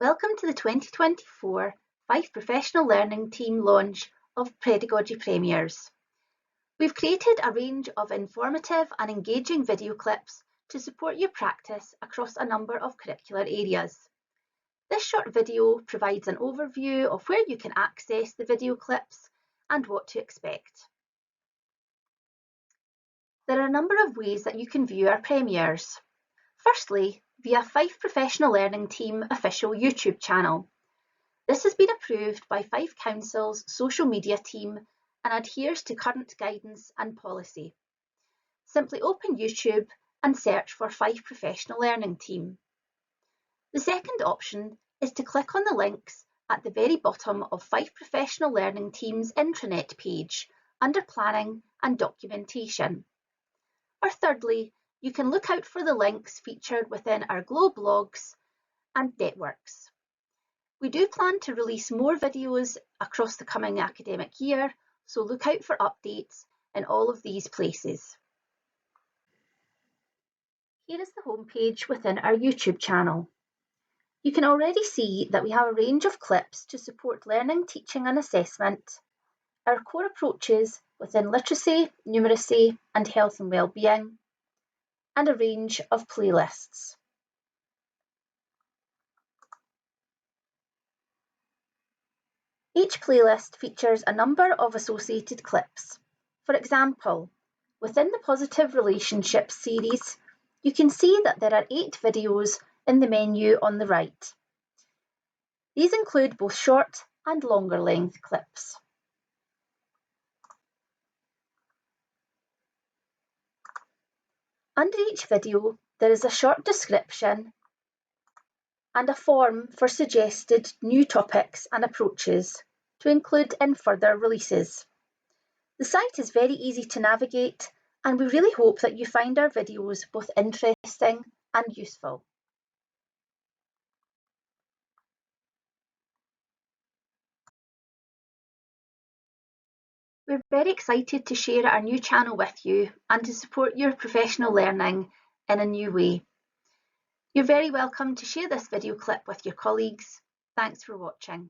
Welcome to the 2024 Fife Professional Learning Team launch of Pedagogy Premiers. We've created a range of informative and engaging video clips to support your practice across a number of curricular areas. This short video provides an overview of where you can access the video clips and what to expect. There are a number of ways that you can view our premiers. Firstly, via Fife Professional Learning Team official YouTube channel. This has been approved by Fife Council's social media team and adheres to current guidance and policy. Simply open YouTube and search for Fife Professional Learning Team. The second option is to click on the links at the very bottom of Fife Professional Learning Team's intranet page under Planning and Documentation. Or thirdly, you can look out for the links featured within our Glow blogs and networks. We do plan to release more videos across the coming academic year, so look out for updates in all of these places. Here is the homepage within our YouTube channel. You can already see that we have a range of clips to support learning, teaching and assessment, our core approaches within literacy, numeracy and health and wellbeing, and a range of playlists. Each playlist features a number of associated clips. For example, within the Positive Relationships series, you can see that there are 8 videos in the menu on the right. These include both short and longer length clips. Under each video, there is a short description and a form for suggested new topics and approaches to include in further releases. The site is very easy to navigate and we really hope that you find our videos both interesting and useful. We're very excited to share our new channel with you and to support your professional learning in a new way. You're very welcome to share this video clip with your colleagues. Thanks for watching.